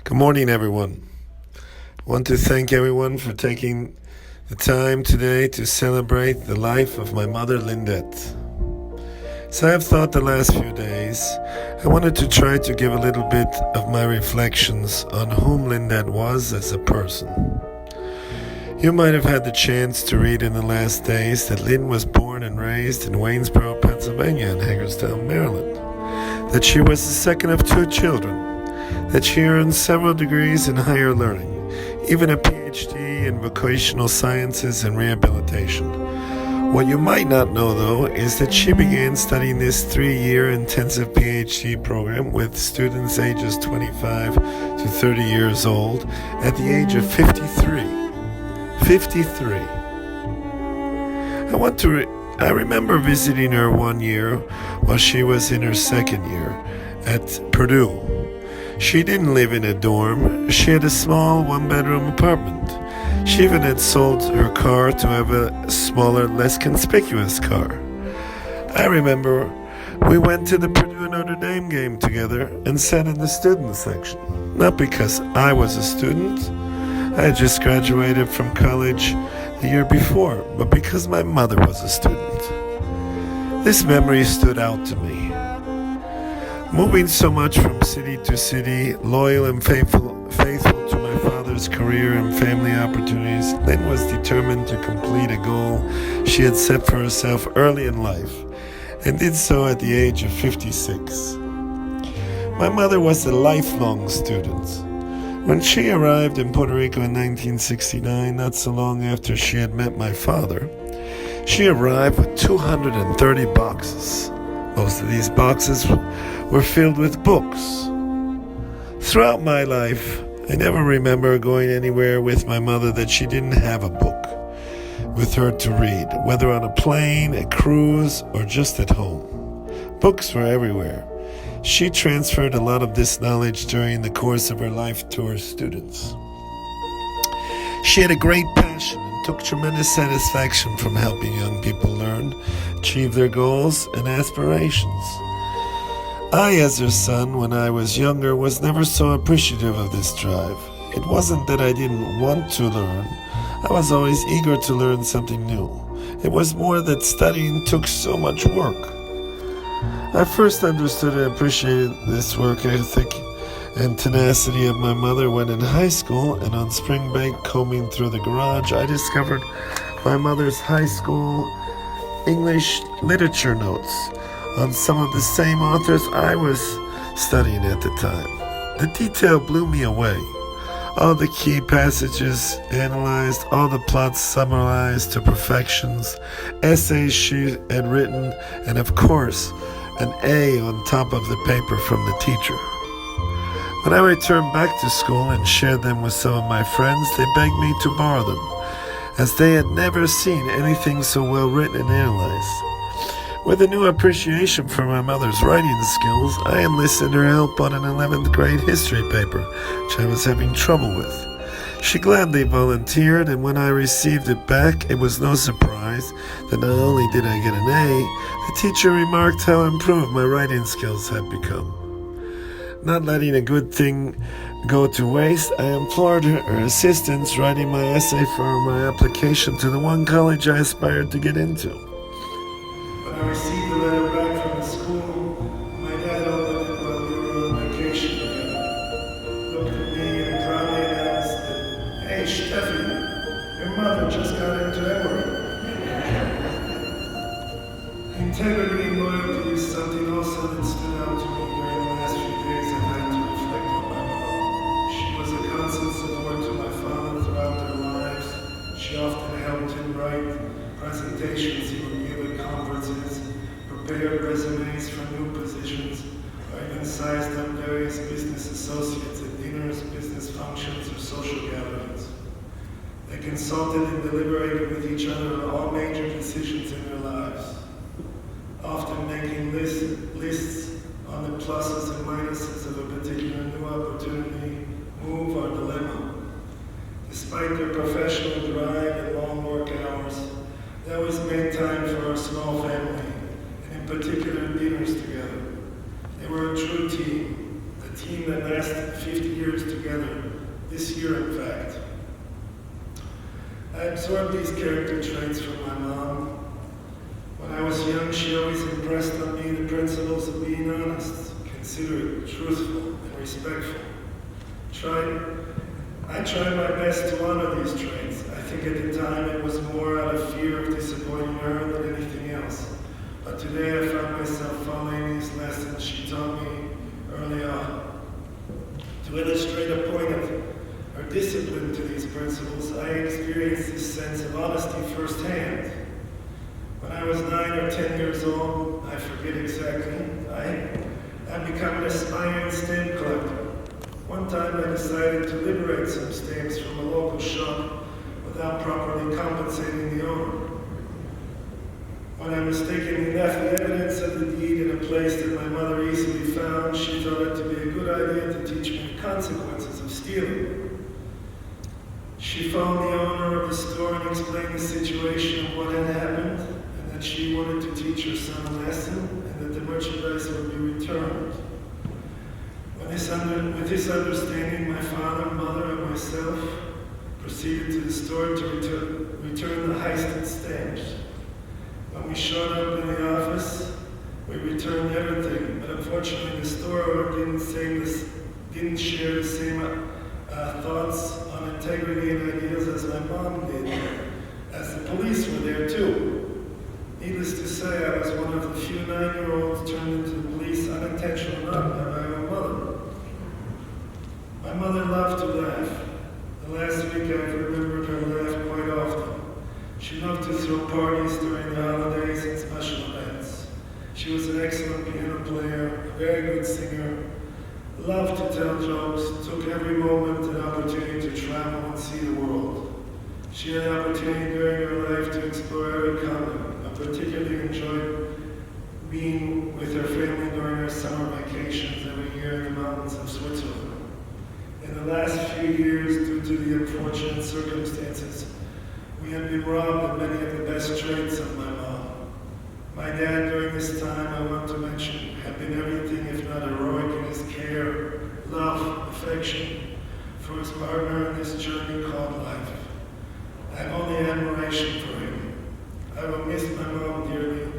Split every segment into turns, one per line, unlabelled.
Good morning, everyone. I want to thank everyone for taking the time today to celebrate the life of my mother, Lindette. So I've thought the last few days, I wanted to try to give a little bit of my reflections on whom Lindette was as a person. You might have had the chance to read in the last days that Lynn was born and raised in Waynesboro, Pennsylvania and Hagerstown, Maryland. That she was the second of two children. That she earned several degrees in higher learning, even a PhD in vocational sciences and rehabilitation. What you might not know, though, is that she began studying this 3-year intensive PhD program with students ages 25 to 30 years old at the age of 53. 53. I remember visiting her one year while she was in her second year at Purdue. She didn't live in a dorm. She had a small one-bedroom apartment. She even had sold her car to have a smaller, less conspicuous car. I remember we went to the Purdue Notre Dame game together and sat in the student section. Not because I was a student. I had just graduated from college the year before, but because my mother was a student. This memory stood out to me. Moving so much from city to city, loyal and faithful to my father's career and family opportunities, Lynn was determined to complete a goal she had set for herself early in life, and did so at the age of 56. My mother was a lifelong student. When she arrived in Puerto Rico in 1969, not so long after she had met my father, she arrived with 230 boxes. Most of these boxes were filled with books. Throughout my life, I never remember going anywhere with my mother that she didn't have a book with her to read, whether on a plane, a cruise, or just at home. Books were everywhere. She transferred a lot of this knowledge during the course of her life to her students. She had a great passion and took tremendous satisfaction from helping young people learn, achieve their goals and aspirations. I, as her son, when I was younger, was never so appreciative of this drive. It wasn't that I didn't want to learn. I was always eager to learn something new. It was more that studying took so much work. I first understood and appreciated this work ethic and tenacity of my mother when in high school and on spring break combing through the garage, I discovered my mother's high school English literature notes on some of the same authors I was studying at the time. The detail blew me away. All the key passages analyzed, all the plots summarized to perfections, essays she had written, and of course, an A on top of the paper from the teacher. When I returned back to school and shared them with some of my friends, they begged me to borrow them, as they had never seen anything so well written and analyzed. With a new appreciation for my mother's writing skills, I enlisted her help on an 11th grade history paper, which I was having trouble with. She gladly volunteered, and when I received it back, it was no surprise that not only did I get an A, the teacher remarked how improved my writing skills had become. Not letting a good thing go to waste, I implored her assistance writing my essay for my application to the one college I aspired to get into. When I received the letter back from the school, my dad opened it while we were on vacation together. Looked at me and proudly announced that, "Hey, Steffi, your mother just got into Emory." Integrity and loyalty is something also that stood out to me during the last few days I've had to reflect on my mom. She was a constant support to my father throughout their lives. She often helped him write presentations he would give at conferences, prepared resumes for new positions, or even sized up various business associates at dinners, business functions, or social gatherings. They consulted and deliberated with each other on all major decisions in their lives, often making lists on the pluses and minuses of a particular new opportunity, move, or dilemma. Despite their professional drive and long work hours, they always made time for our small family, and in particular dinners together. They were a true team, a team that last 50 years together, this year in fact. I absorbed these character traits from my mom. When I was young, she always impressed on me the principles of being honest, considerate, truthful, and respectful. I tried my best to honor these traits. I think at the time it was more out of fear of disappointing her than anything else. But today I found myself following these lessons she taught me early on. To illustrate a point of her discipline to these principles, I experienced this sense of honesty firsthand. When I was 9 or 10 years old, I forget exactly, I became an aspiring stamp collector. One time I decided to liberate some stamps from a local shop without properly compensating the owner. When I mistakenly left the evidence of the deed in a place that my mother easily found, she thought it to be a good idea to teach me the consequences of stealing. She phoned the owner of the store and explained the situation of what had happened, and that she wanted to teach her son a lesson, and that the merchandise would be returned. With this understanding, my father, mother, and myself proceeded to the store to return the heisted stamps. When we showed up in the office, we returned everything, but unfortunately the store owner didn't share the same thoughts on integrity and ideals as my mom did, as the police were there too. Needless to say, I was one of the few 9-year-olds turned into the police unintentionally, not by my own mother. My mother loved to laugh. The last week I've remembered her laugh quite often. She loved to throw parties during the holidays and special events. She was an excellent piano player, a very good singer, loved to tell jokes, took every moment and opportunity to travel and see the world. She had an opportunity during her life to explore every continent, and particularly enjoyed being with her family during her summer vacations every year in the mountains of Switzerland. In the last few years, due to the unfortunate circumstances, we have been robbed of many of the best traits of my mom. My dad, during this time, I want to mention, had been everything if not heroic in his care, love, affection for his partner in this journey called life. I have only admiration for him. I will miss my mom dearly,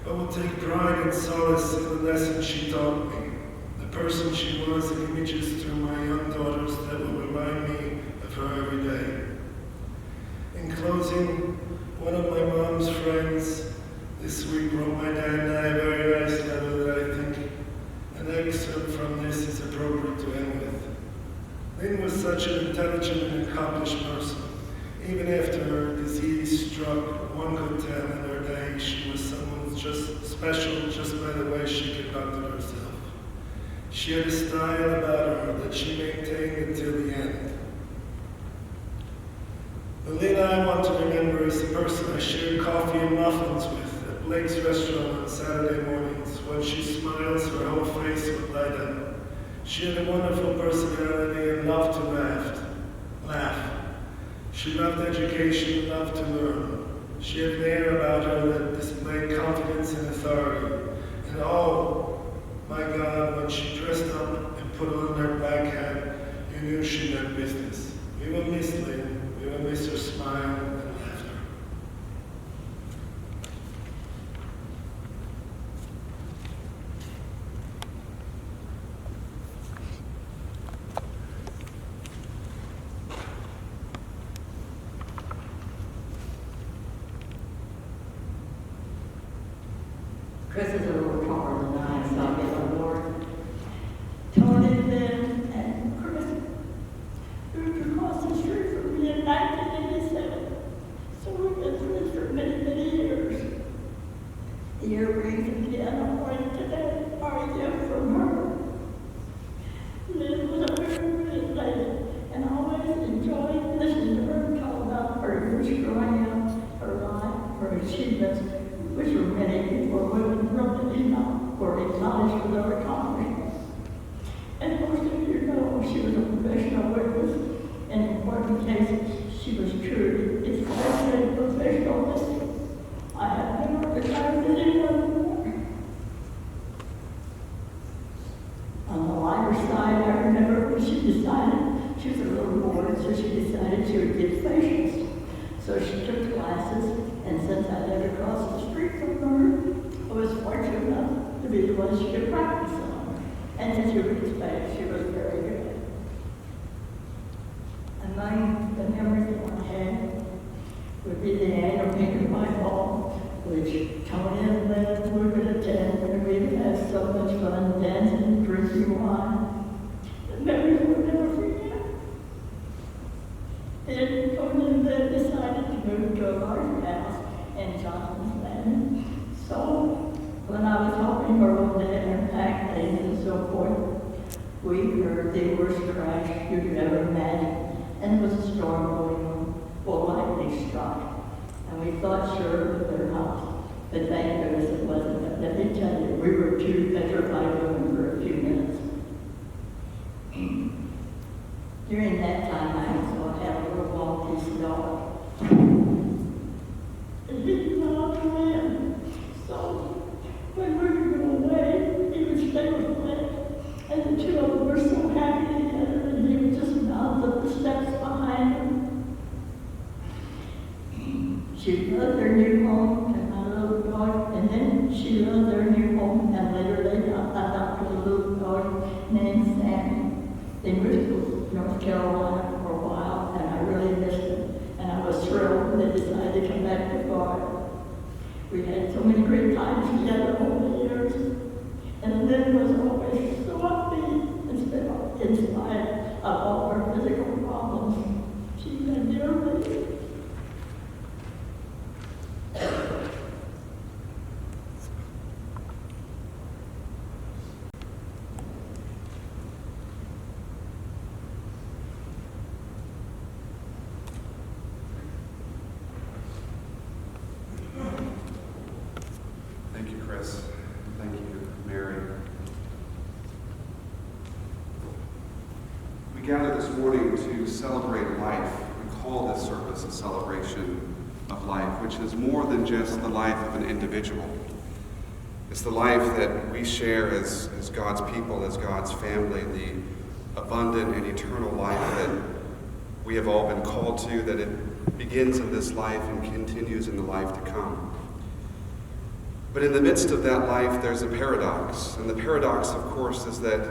but will take pride and solace in the lesson she taught me, the person she was, and images through my young daughters that will remind me of her every day. In closing, one of my mom's friends this week wrote my dad and I a very nice letter that I think an excerpt from this is appropriate to end with. Lynn was such an intelligent and accomplished person. Even after her disease struck, one could tell in her day she was someone just special just by the way she conducted herself. She had a style about her that she maintained until the end. The Lynn I want to remember is the person I shared coffee and muffins with at Blake's restaurant on Saturday mornings. When she smiles, her whole face would light up. She had a wonderful personality and loved to laugh. She loved education and loved to learn. She had an air about her that displayed confidence and authority. And oh, my God, when she dressed up and put on her black hat, you knew she meant business. We will miss Lynn. We will miss her smile and laughter.
Chris is a little taller than I, so I'll get on board. Tony, Lynn, and Chris moved across the street from me in 1987. So we've been friends for many, many years. The earrings and piano playing today are a gift from her. Lynn was a very brilliant lady, and I always enjoyed listening to her talk about her years growing up, her life, her achievements, which were many for women really not were acknowledged for their accomplishments. And most of you know she was a professional witness in important cases. She was truly, especially in professional listening. I have never retired with anyone more. On the lighter side, I she was a little bored, so she decided she would get facials. So she took classes, and since I lived across the street from her, I was fortunate enough to be the one she could practice on. And as you would expect, she was very good. Among the memories that I had would be the annual Pink and White Ball, which Tony and Lynn would attend, and we would have so much fun dancing and drinking wine. The memories we'll never forget. Then Tony and Lynn decided to move to a larger house in Johnson's Landing. So when I was helping her one day and pack things and so forth, we heard the worst crash you'd ever imagine. And it was a storm going on. Well, lightning struck. And we thought sure that their house. But thank goodness it wasn't. But let me tell you, we were too petrified women for a few minutes. During that time, I also had a little Maltese dog. And he did not come in. So when we would go away, he would stay with me. And the two of them were so happy together, and he would just mount up the steps behind them. She loved their new home and my little dog, and then she loved their new home, and later they adopted a little dog named Sammy. They moved to North Carolina for a while, and I really missed them. And I was thrilled when they decided to come back to Florida. We had so many great times together over the years. And Lynn was always so upbeat in spite of all her physical problems. She was a dear lady.
Thank you, Chris. Thank you, Mary. We gather this morning to celebrate life. We call this service a celebration of life, which is more than just the life of an individual. It's the life that we share as God's people, as God's family, the abundant and eternal life that we have all been called to, that it begins in this life and continues in the life to come. But in the midst of that life, there's a paradox. And the paradox, of course, is that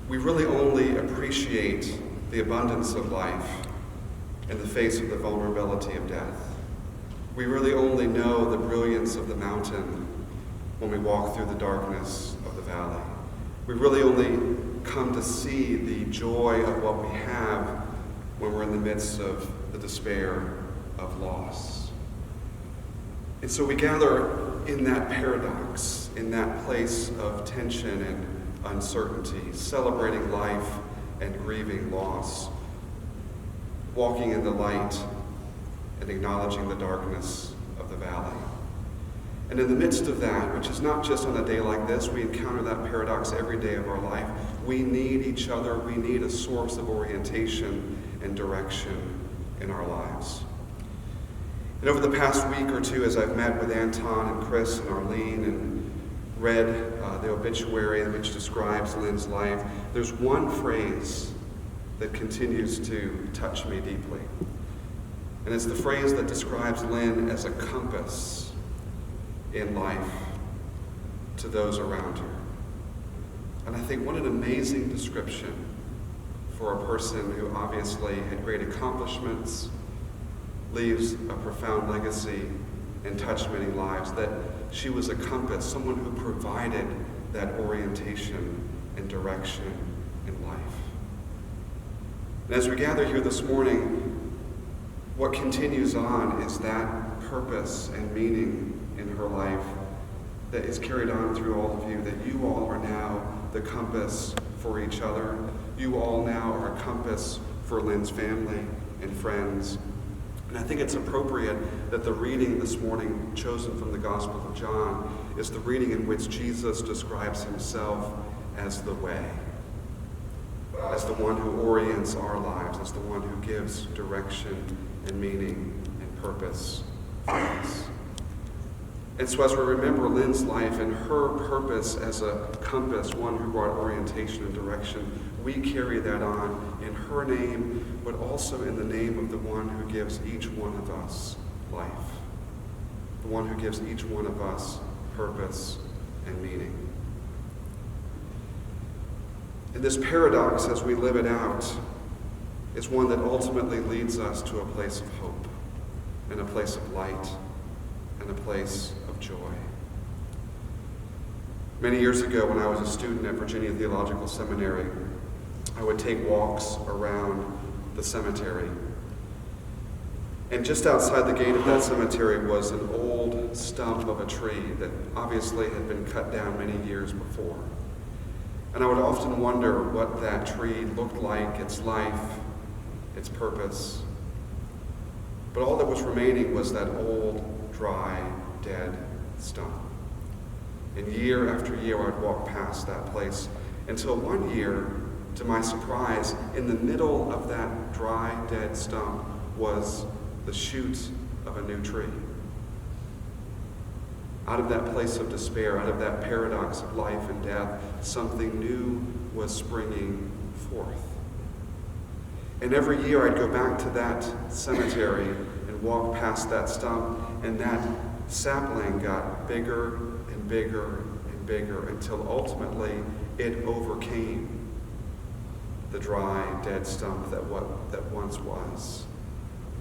we really only appreciate the abundance of life in the face of the vulnerability of death. We really only know the brilliance of the mountain when we walk through the darkness of the valley. We really only come to see the joy of what we have when we're in the midst of the despair of loss. And so we gather in that paradox, in that place of tension and uncertainty, celebrating life and grieving loss, walking in the light and acknowledging the darkness of the valley. And in the midst of that, which is not just on a day like this, we encounter that paradox every day of our life. We need each other. We need a source of orientation and direction in our lives. And over the past week or two, as I've met with Anton and Chris and Arlene and read the obituary which describes Lynn's life, there's one phrase that continues to touch me deeply. And it's the phrase that describes Lynn as a compass in life to those around her. And I think what an amazing description for a person who obviously had great accomplishments, leaves a profound legacy, and touched many lives, that she was a compass, someone who provided that orientation and direction in life. And as we gather here this morning, what continues on is that purpose and meaning in her life that is carried on through all of you, that you all are now the compass for each other. You all now are a compass for Lynn's family and friends. And I think it's appropriate that the reading this morning chosen from the Gospel of John is the reading in which Jesus describes himself as the way, as the one who orients our lives, as the one who gives direction and meaning and purpose for us. And so as we remember Lynn's life and her purpose as a compass, one who brought orientation and direction, we carry that on in her name, but also in the name of the one who gives each one of us life, the one who gives each one of us purpose and meaning. And this paradox, as we live it out, is one that ultimately leads us to a place of hope, and a place of light, and a place of joy. Many years ago, when I was a student at Virginia Theological Seminary, I would take walks around the cemetery. And just outside the gate of that cemetery was an old stump of a tree that obviously had been cut down many years before. And I would often wonder what that tree looked like, its life, its purpose. But all that was remaining was that old, dry, dead stump. And year after year, I'd walk past that place until one year, to my surprise, in the middle of that dry, dead stump was the shoot of a new tree. Out of that place of despair, out of that paradox of life and death, something new was springing forth. And every year I'd go back to that cemetery and walk past that stump, and that sapling got bigger and bigger and bigger until ultimately it overcame the dry, dead stump that once was.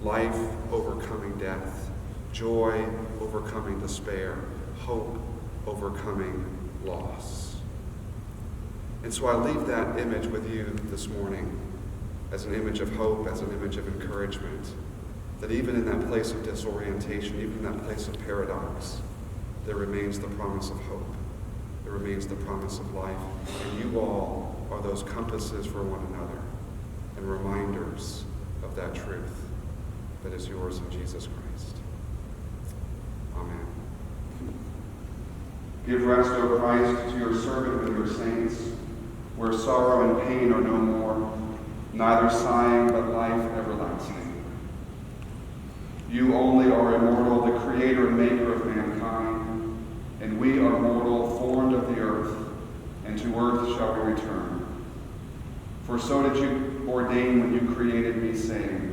Life overcoming death, joy overcoming despair, hope overcoming loss. And so I leave that image with you this morning as an image of hope, as an image of encouragement, that even in that place of disorientation, even in that place of paradox, there remains the promise of hope. There remains the promise of life. And you all are those compasses for one another and reminders of that truth that is yours in Jesus Christ. Amen. Give rest, O Christ, to your servant and your saints, where sorrow and pain are no more, neither sighing but life everlasting. You only are immortal, the creator and maker of mankind, and we are mortal, formed of the earth, and to earth shall we return. For so did you ordain when you created me, saying,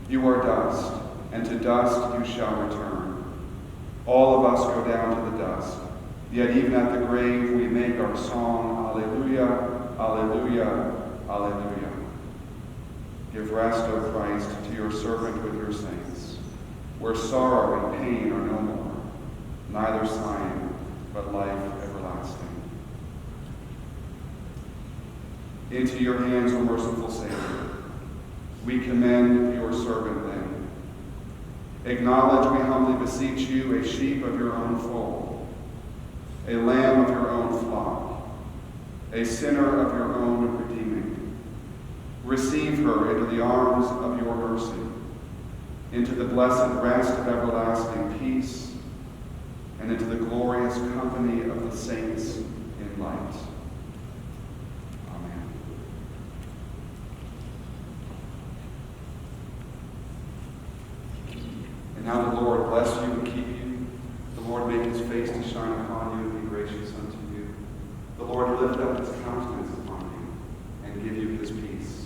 you are dust, and to dust you shall return. All of us go down to the dust, yet even at the grave we make our song, Alleluia, Alleluia, Alleluia. Give rest, O Christ, to your servant with your saints, where sorrow and pain are no more, neither sighing, but life everlasting. Into your hands, O merciful Savior, we commend your servant then. Acknowledge, we humbly beseech you, a sheep of your own fold, a lamb of your own flock, a sinner of your own redeeming. Receive her into the arms of your mercy, into the blessed rest of everlasting peace, and into the glorious company of the saints in light. Amen. And now the Lord bless you and keep you. The Lord make his face to shine upon you and be gracious unto you. The Lord lift up his countenance upon you and give you his peace.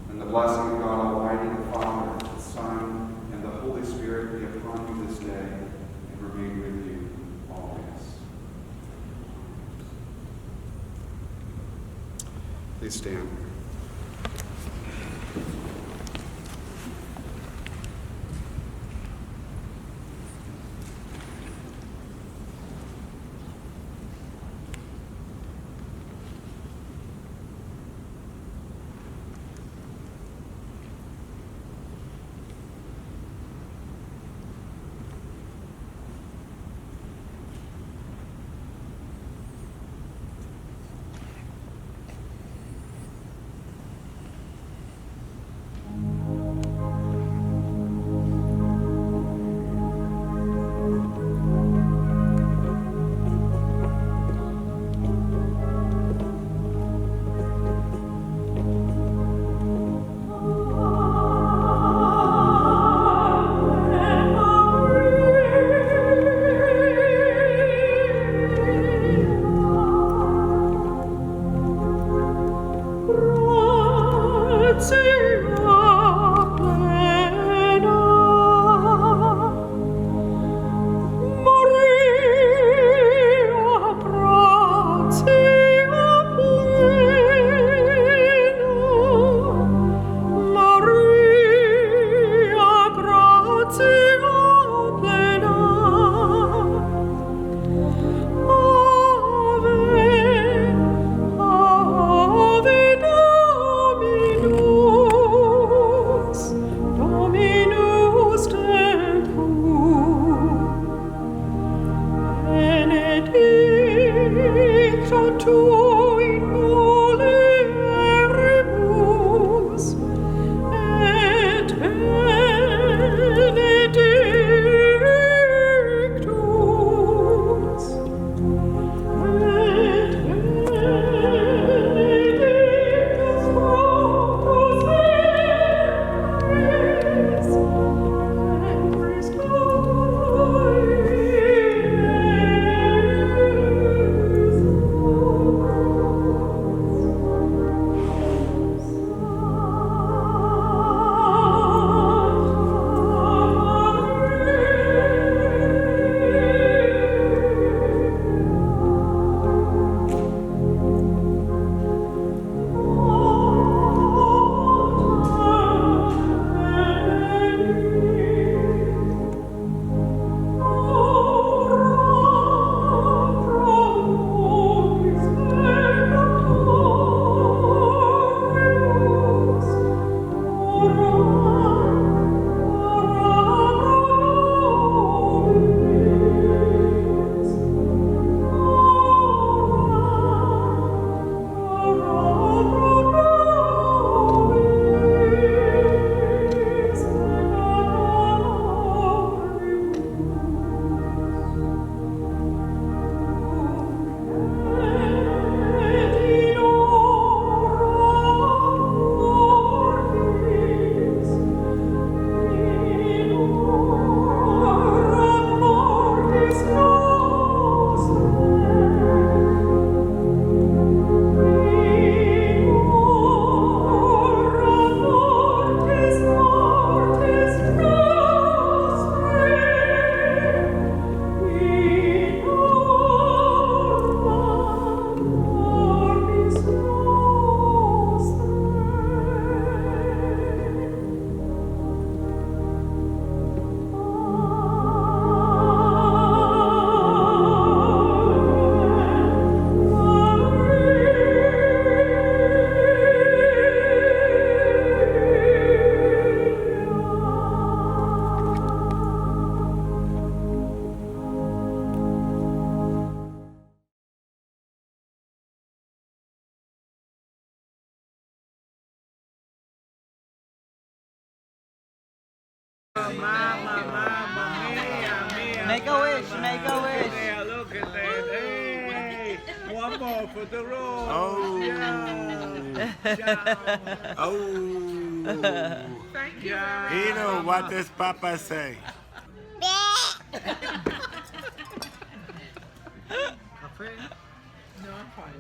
And the blessing of God Almighty, the Father, the Son, and the Holy Spirit be upon you this day and remain with you always. Please stand.
Make a wish, make a wish.
Yeah, look at that. Hey, one more for the road.
Oh.
Yeah.
Oh.
Thank you.
Eno, what does Papa say?
No, I'm fine.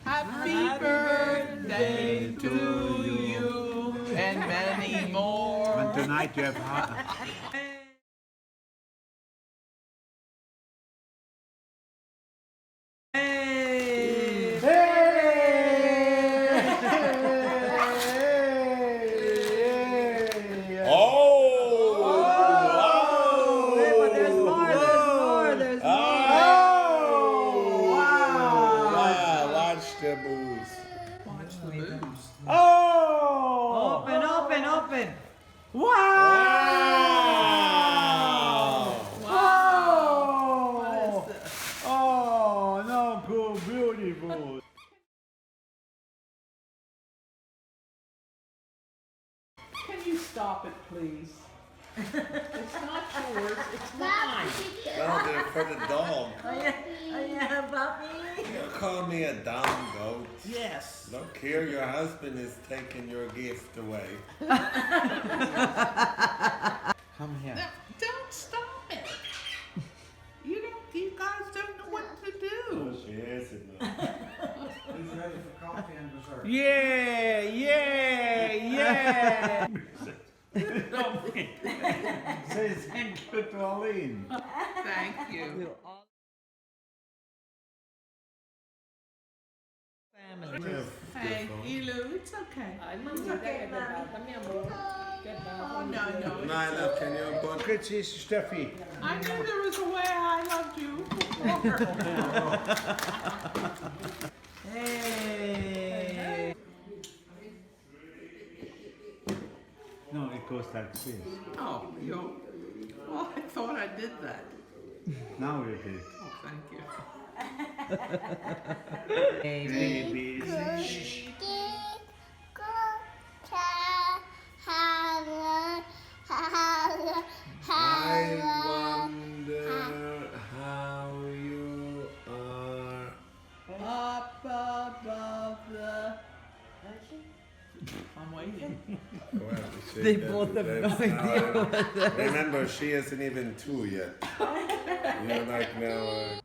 Happy birthday to you and many more.
And tonight you have
Open, open, open.
Wow!
Wow! Oh, no, cool, beautiful.
Can you stop it, please? It's not yours, it's mine.
No, they're for the dog.
Yeah, puppy.
You call me a dumb goat.
Yes.
Look here, your husband is taking your gift away.
Come here.
No, don't stop it. You guys don't know what to do.
Yes, it
Who's ready for coffee and dessert?
Yeah, yeah, yeah.
Say thank you to Arlene.
Thank you.
Family.
Hey, Elu, it's okay. It's okay, Mommy. Oh, no, no.
Nyla, can you put Chrissy's Steffi?
I knew there was a way I loved you.
Hey.
No, it goes like this.
Oh, oh, I thought I did that.
Now you did.
Oh, thank you.
A, B, C. I wonder how you are.
Up above the... I'm waiting.
They both have no idea what that is.
Remember, she isn't even 2 yet. You're like now.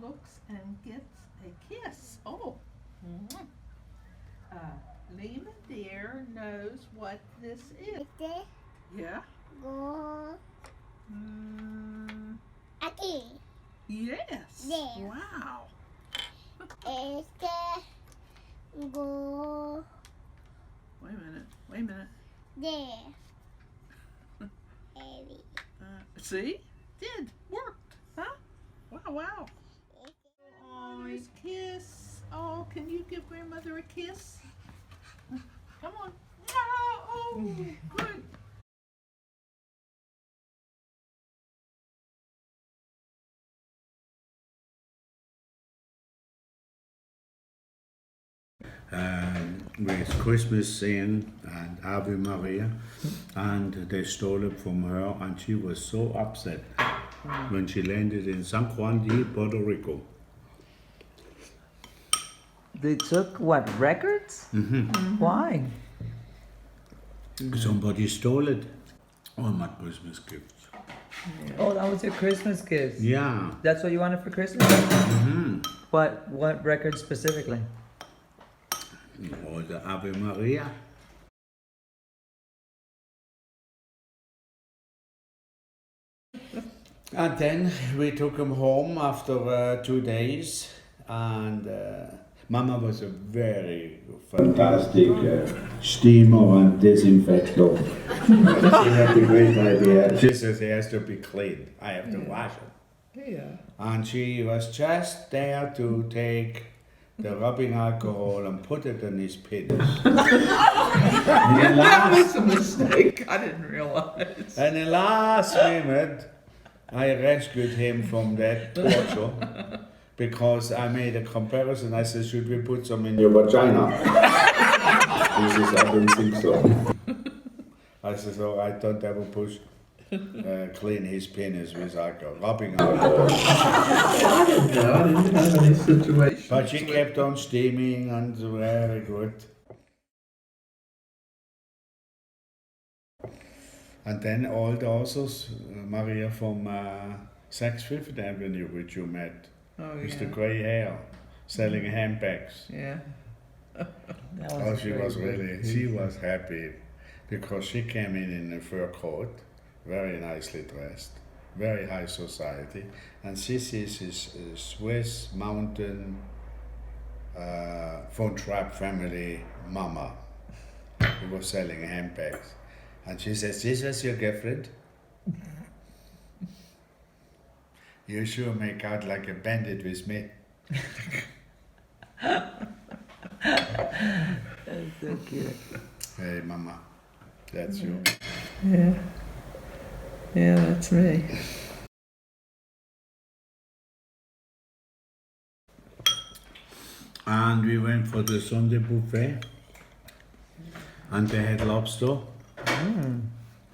Looks and gets a kiss. Oh. Lima dear knows what this is. Yeah?
Aquí,
Yes.
There.
Wow.
go
Wait a minute.
there.
See? Did. Worked. Huh? Wow. Oh, his kiss. Oh, can you give grandmother a kiss? Come on. Oh, good.
With Christmas in and Ave Maria, and they stole it from her, and she was so upset when she landed in San Juan de Puerto Rico.
They took what, records? Why?
Somebody stole it. All my Christmas gifts.
Oh, that was your Christmas gift.
Yeah.
That's what you wanted for Christmas? What record specifically?
Or the Ave Maria. And then we took him home after 2 days, and Mama was a very fantastic steamer and disinfector. She had a great idea. She says he has to be clean. I have to wash it.
Yeah.
And she was just there to take the rubbing alcohol and put it in his penis.
That was a mistake. I didn't realize.
And the last minute, I rescued him from that torture because I made a comparison. I said, should we put some in your vagina? He says, I don't think so. I said, oh, I don't ever clean his penis with alcohol, rubbing alcohol.
I didn't have any situation.
But she kept on steaming and very good. And then all the others, Maria from 6th, 5th Avenue, which you met, with the grey hair, selling handbags.
Yeah.
Oh, she was happy because she came in a fur coat, very nicely dressed, very high society, and this is his Swiss mountain von Trapp family mama who was selling handbags. And she says, this was your girlfriend? You sure make out like a bandit with me.
That's so cute.
Hey, mama, that's you.
Yeah. Yeah, that's me.
And we went for the Sunday buffet, and they had lobster and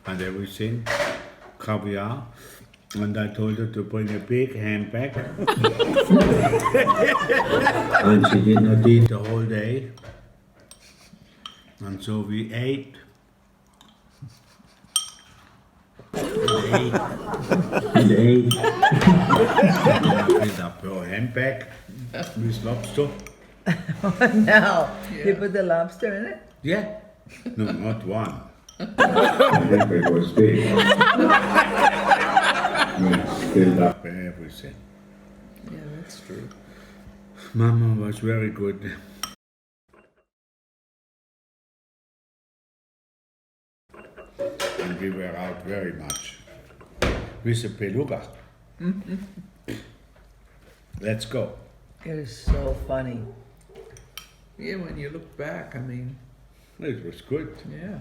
everything, caviar, and I told her to bring a big handbag. And she did not eat the whole day, and so we ate. Filled up her handbag with lobster.
No, you put the lobster in it?
Yeah. No, not one. The handbag was big. We filled up everything.
Yeah, that's true.
Mama was very good. And we were out very much. With a beluga. Let's go.
It is so funny.
Yeah, when you look back, I mean,
It was good.
yeah.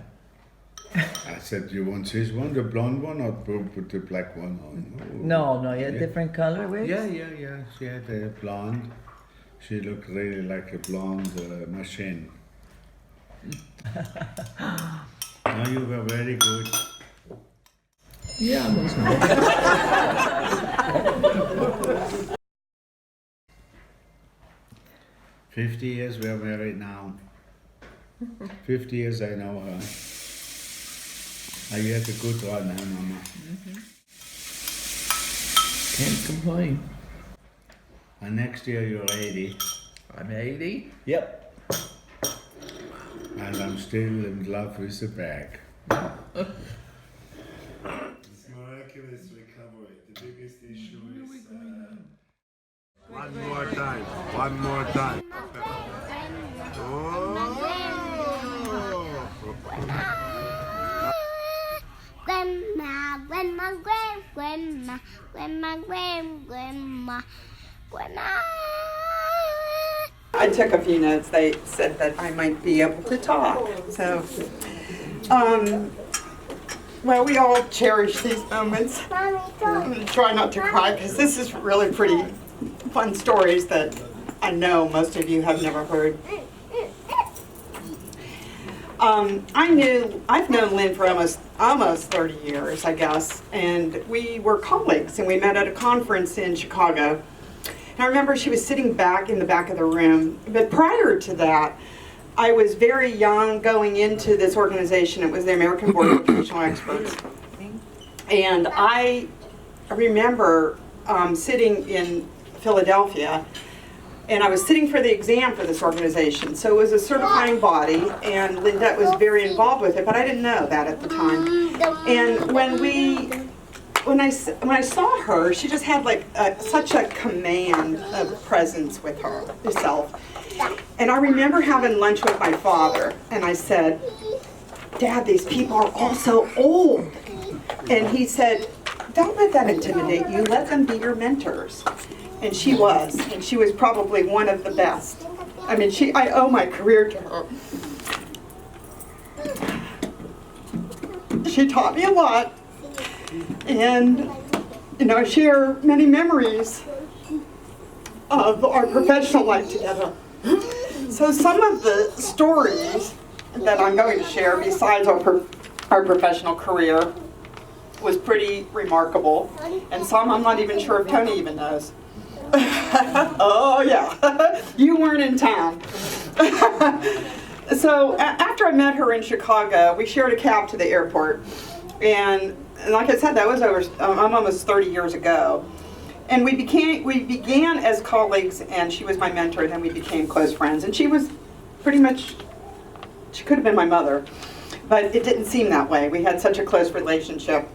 I said, you want this one, the blonde one, or put the black one on?
No, you had
Yeah.
different color wigs?
Yeah. She had a blonde. She looked really like a blonde machine. No, you were very good.
Yeah, most of
50 years we're married now. 50 years I know her. You had a good run, huh, Mama?
Can't complain.
And next year you're 80.
I'm 80.
Yep. And I'm still in love with the bag.
It's miraculous recovery. The biggest issue is one more time. Oh!
Grandma.
I took a few notes. They said that I might be able to talk. So, well, we all cherish these moments. I'm gonna try not to cry because this is really pretty fun stories that I know most of you have never heard. I've known Lynn for almost 30 years, I guess, and we were colleagues, and we met at a conference in Chicago. And I remember she was sitting back in the back of the room, but prior to that, I was very young going into this organization. It was the American Board of Vocational Experts. And I remember sitting in Philadelphia, and I was sitting for the exam for this organization. So it was a certifying body, and Lindette was very involved with it, but I didn't know that at the time. And when I saw her, she just had like such a command of presence with herself. And I remember having lunch with my father, and I said, "Dad, these people are all so old." And he said, "Don't let that intimidate you. Let them be your mentors." And she was probably one of the best. I mean, I owe my career to her. She taught me a lot, and I share many memories of our professional life together. So some of the stories that I'm going to share, besides our professional career, was pretty remarkable, and some I'm not even sure if Tony even knows. Oh yeah, you weren't in town. So after I met her in Chicago, we shared a cab to the airport, and like I said, that was almost 30 years ago. And we began as colleagues, and she was my mentor, and then we became close friends. And she was pretty much, she could have been my mother, but it didn't seem that way. We had such a close relationship.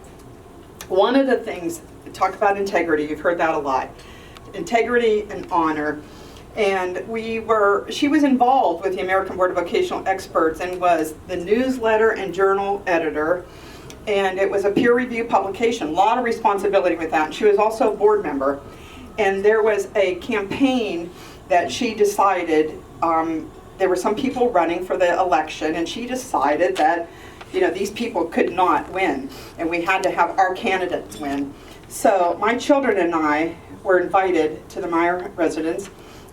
One of the things, talk about integrity, you've heard that a lot. Integrity and honor. And she was involved with the American Board of Vocational Experts and was the newsletter and journal editor. And it was a peer review publication, a lot of responsibility with that. And she was also a board member. And there was a campaign that she decided, there were some people running for the election, and she decided that, these people could not win, and we had to have our candidates win. So my children and I were invited to the Meyer residence.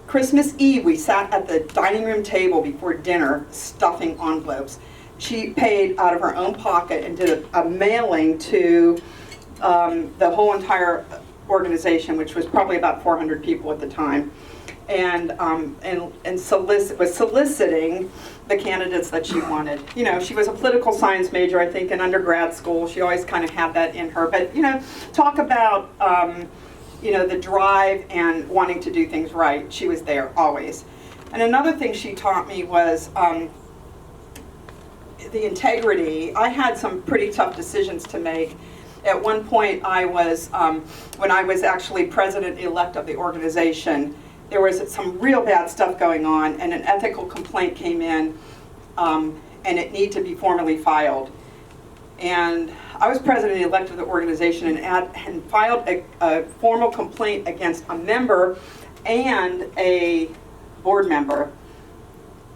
Christmas Eve, we sat at the dining room table before dinner, stuffing envelopes. She paid out of her own pocket and did a mailing to the whole entire organization, which was probably about 400 people at the time, and was soliciting the candidates that she wanted. You know, she was a political science major, I think, in undergrad school. She always kind of had that in her. But, you know, talk about, you know, the drive and wanting to do things right. She was there always. And another thing she taught me was the integrity. I had some pretty tough decisions to make. At one point, I was, when I was actually president-elect of the organization, there was some real bad stuff going on, and an ethical complaint came in, and it needed to be formally filed. And I was president-elect of the organization and filed a formal complaint against a member and a board member,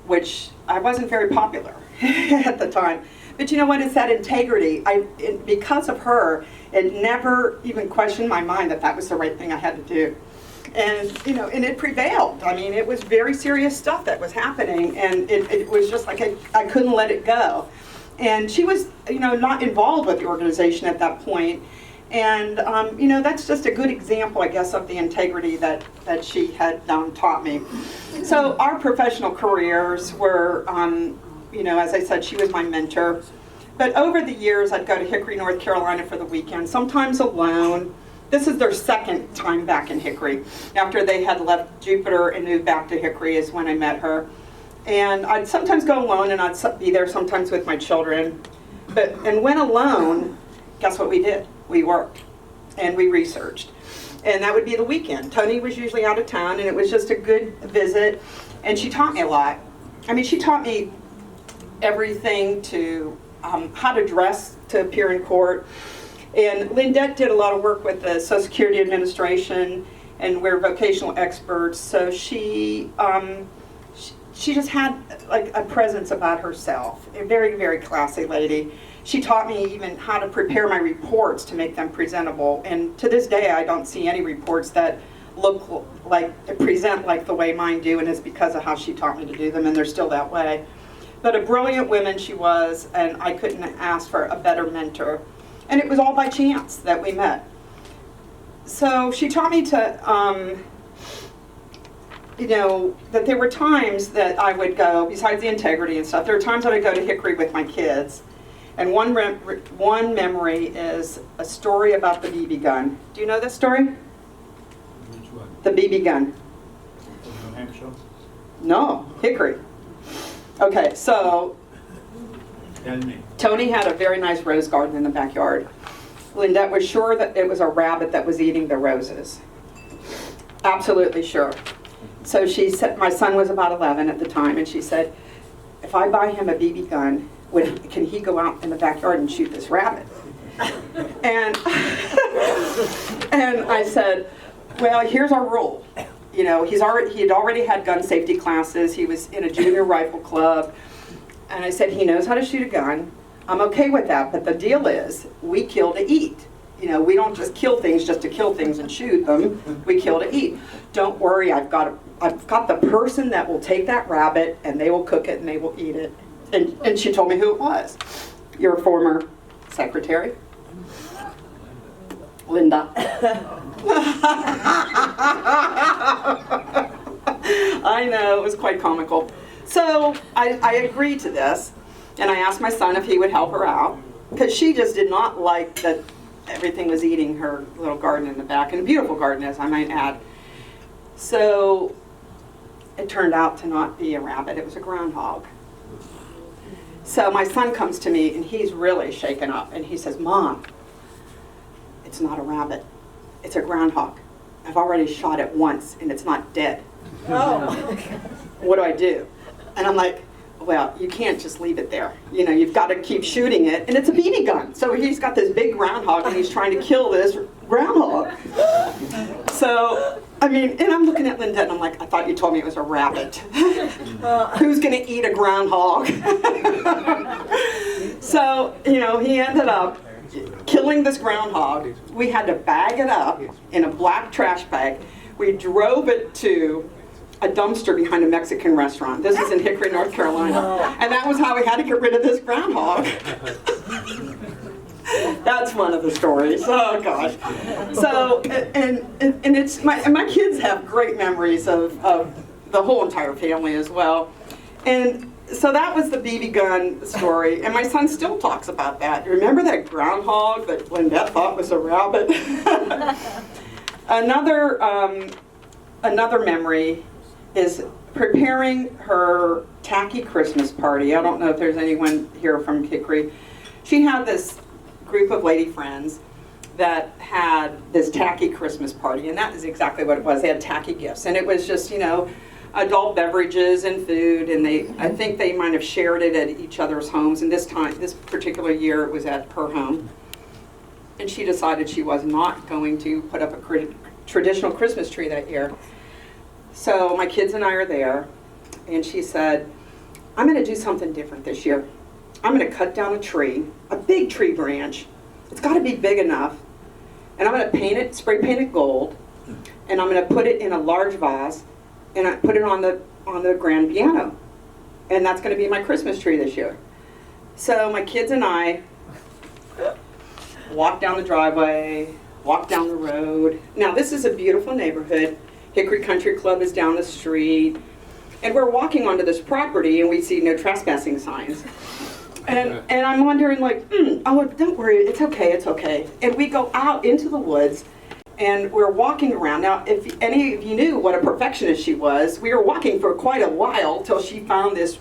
which I wasn't very popular at the time. But you know what? It's that integrity. Because of her, it never even questioned my mind that that was the right thing I had to do. And, you know, and it prevailed. I mean, it was very serious stuff that was happening, and it was just like I couldn't let it go. And she was, you know, not involved with the organization at that point. And, you know, that's just a good example, I guess, of the integrity that she had taught me. So our professional careers were, you know, as I said, she was my mentor. But over the years, I'd go to Hickory, North Carolina for the weekend, sometimes alone. This is their second time back in Hickory. After they had left Jupiter and moved back to Hickory is when I met her. And I'd sometimes go alone, and I'd be there sometimes with my children. And when alone, guess what we did? We worked and we researched. And that would be the weekend. Tony was usually out of town, and it was just a good visit. And she taught me a lot. I mean, she taught me everything to how to dress to appear in court. And Lindette did a lot of work with the Social Security Administration, and we're vocational experts. So she just had like a presence about herself. A very, very classy lady. She taught me even how to prepare my reports to make them presentable. And to this day, I don't see any reports that look like, present like the way mine do, and it's because of how she taught me to do them, and they're still that way. But a brilliant woman she was, and I couldn't ask for a better mentor. And it was all by chance that we met. So she taught me to, you know, that there were times that I would go, besides the integrity and stuff, there were times that I'd go to Hickory with my kids. And one memory is a story about the BB gun. Do you know this story?
Which one?
The BB gun.
New Hampshire?
No, Hickory. Okay, so
Tell me.
Tony had a very nice rose garden in the backyard. Lindette was sure that it was a rabbit that was eating the roses. Absolutely sure. So she said, my son was about 11 at the time, and she said, if I buy him a BB gun, can he go out in the backyard and shoot this rabbit? And, and I said, well, here's our rule. You know, he had already had gun safety classes. He was in a junior rifle club. And I said, he knows how to shoot a gun. I'm okay with that, but the deal is, we kill to eat. You know, we don't just kill things just to kill things and shoot them. We kill to eat. Don't worry, I've got the person that will take that rabbit, and they will cook it and they will eat it. And she told me who it was. Your former secretary, Linda. I know, it was quite comical. So I agreed to this, and I asked my son if he would help her out, because she just did not like that everything was eating her little garden in the back, and a beautiful garden, as I might add. So it turned out to not be a rabbit, it was a groundhog. So my son comes to me, and he's really shaken up, and he says, Mom, it's not a rabbit, it's a groundhog. I've already shot it once, and it's not dead.
Oh.
What do I do? And I'm like, well, you can't just leave it there. You know, you've got to keep shooting it. And it's a BB gun. So he's got this big groundhog, and he's trying to kill this groundhog. So, I mean, and I'm looking at Lindette, and I'm like, I thought you told me it was a rabbit. Who's going to eat a groundhog? So, you know, he ended up killing this groundhog. We had to bag it up in a black trash bag. We drove it to a dumpster behind a Mexican restaurant. This is in Hickory, North Carolina. And that was how we had to get rid of this groundhog. That's one of the stories. Oh gosh. So and it's my kids have great memories of the whole entire family as well. And so that was the BB gun story, and my son still talks about that. Remember that groundhog that Lindette thought was a rabbit? Another memory is preparing her tacky Christmas party. I don't know if there's anyone here from Hickory. She had this group of lady friends that had this tacky Christmas party, and that is exactly what it was. They had tacky gifts, and it was just, adult beverages and food, and I think they might have shared it at each other's homes, and this particular year it was at her home. And she decided she was not going to put up a traditional Christmas tree that year. So my kids and I are there, and she said, I'm going to do something different this year. I'm going to cut down a tree, a big tree branch. It's got to be big enough. And I'm going to spray paint it gold, and I'm going to put it in a large vase, and I put it on the grand piano. And that's going to be my Christmas tree this year. So my kids and I walked down the driveway, walked down the road. Now this is a beautiful neighborhood. Hickory Country Club is down the street. And we're walking onto this property, and we see no trespassing signs. And I'm wondering, oh, don't worry, it's okay. And we go out into the woods, and we're walking around. Now, if any of you knew what a perfectionist she was, we were walking for quite a while till she found this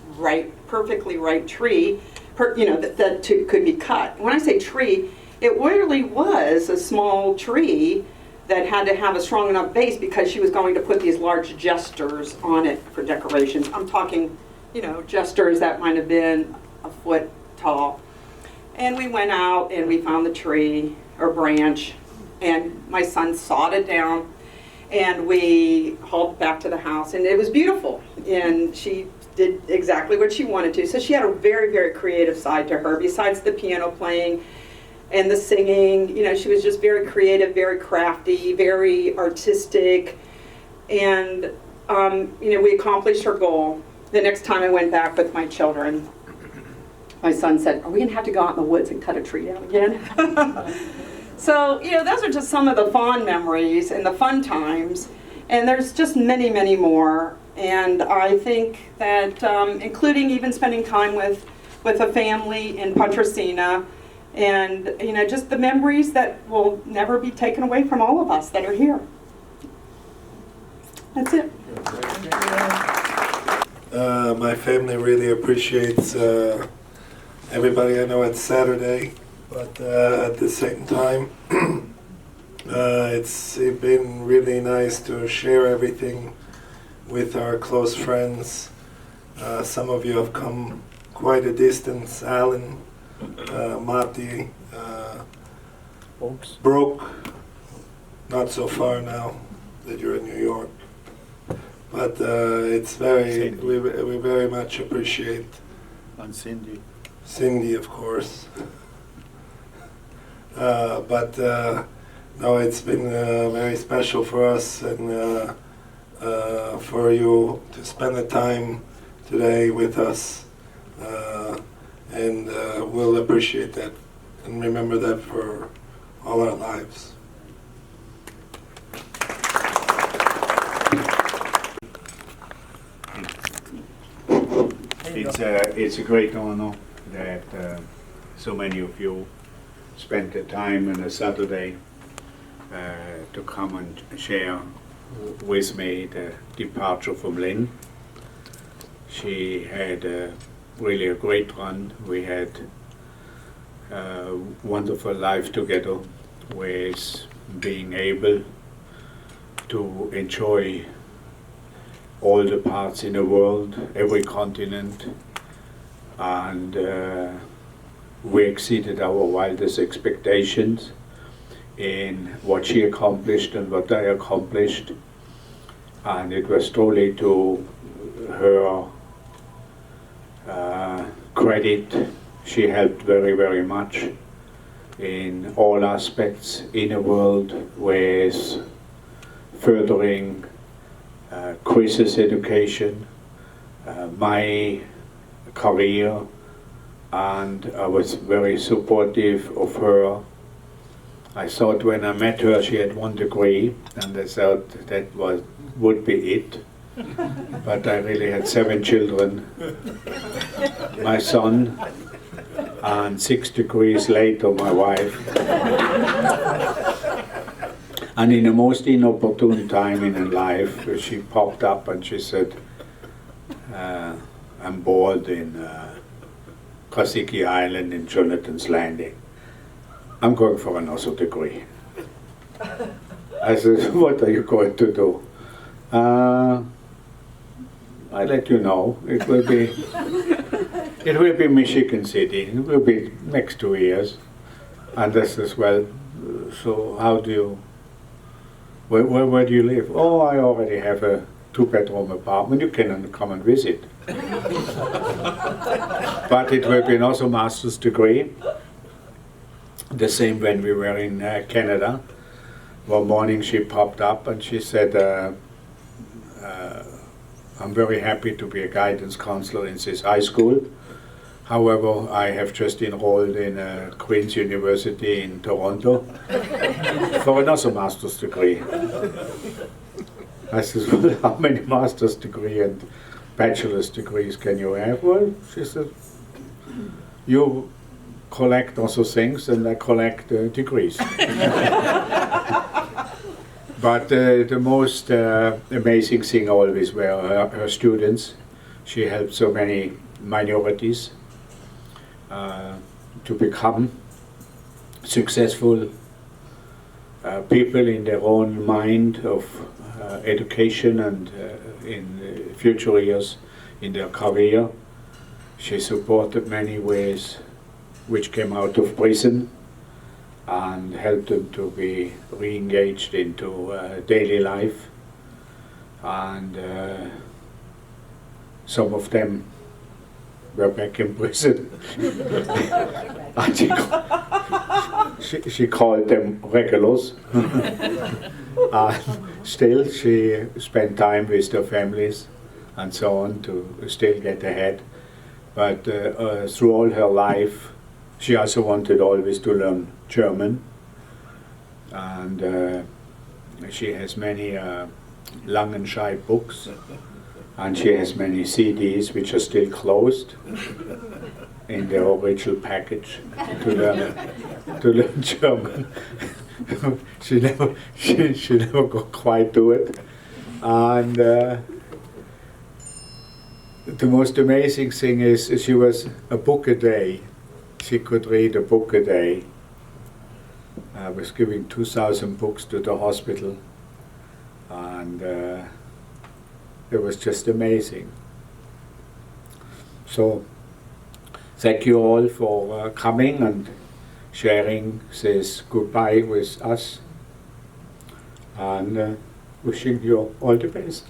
perfectly right tree, that could be cut. When I say tree, it really was a small tree that had to have a strong enough base because she was going to put these large jesters on it for decorations. I'm talking, jesters that might have been a foot tall. And we went out and we found the tree or branch, and my son sawed it down, and we hauled back to the house, and it was beautiful. And she did exactly what she wanted to. So she had a very, very creative side to her. Besides the piano playing and the singing, she was just very creative, very crafty, very artistic. And, we accomplished her goal. The next time I went back with my children, my son said, are we going to have to go out in the woods and cut a tree down again? So, those are just some of the fond memories and the fun times. And there's just many, many more. And I think that, including even spending time with a family in Patrocina, and, just the memories that will never be taken away from all of us that are here. That's it.
My family really appreciates everybody. I know it's Saturday, but at the same time, it's been really nice to share everything with our close friends. Some of you have come quite a distance. Alan, Mati, Brooke, not so far now that you're in New York. But it's we very much appreciate.
And Cindy.
Cindy, of course. But no, it's been very special for us and for you to spend the time today with us. And we'll appreciate that and remember that for all our lives.
It's a great honor that so many of you spent the time on a Saturday to come and share with me the departure from Lynn. She had really a great run. We had a wonderful life together with being able to enjoy all the parts in the world, every continent, and we exceeded our wildest expectations in what she accomplished and what I accomplished, and it was truly to her credit. She helped very, very much in all aspects in the world with furthering Chris's education, my career, and I was very supportive of her. I thought when I met her she had 1 degree, and I thought that would be it. But I really had 7 children. My son, and 6 degrees later my wife. And in the most inopportune time in her life, she popped up and she said, I'm bored in Kosiki Island in Jonathan's Landing. I'm going for another degree. I said, what are you going to do? I'll let you know. It will be Michigan City. It will be next 2 years. And I says, well, so how do you, where do you live? Oh, I already have a 2-bedroom apartment. You can come and visit. But it will be also master's degree. The same when we were in Canada. One morning she popped up and she said, I'm very happy to be a guidance counselor in this high school. However, I have just enrolled in Queen's University in Toronto for another master's degree. I said, well, how many master's degree and bachelor's degrees can you have? Well, she said, you collect also things and I collect degrees. But the most amazing thing always were her students. She helped so many minorities to become successful people in their own mind of education and in future years in their career. She supported many ways which came out of prison and helped them to be re-engaged into daily life. And some of them were back in prison. And she called them regulars. And still she spent time with their families and so on to still get ahead. But through all her life, she also wanted always to learn German, and she has many Langenscheid books, and she has many CDs which are still closed in their original package to learn German. she never got quite to it, and the most amazing thing is she was a book a day. She could read a book a day. I was giving 2,000 books to the hospital, and it was just amazing. So thank you all for coming and sharing this goodbye with us, and wishing you all the best.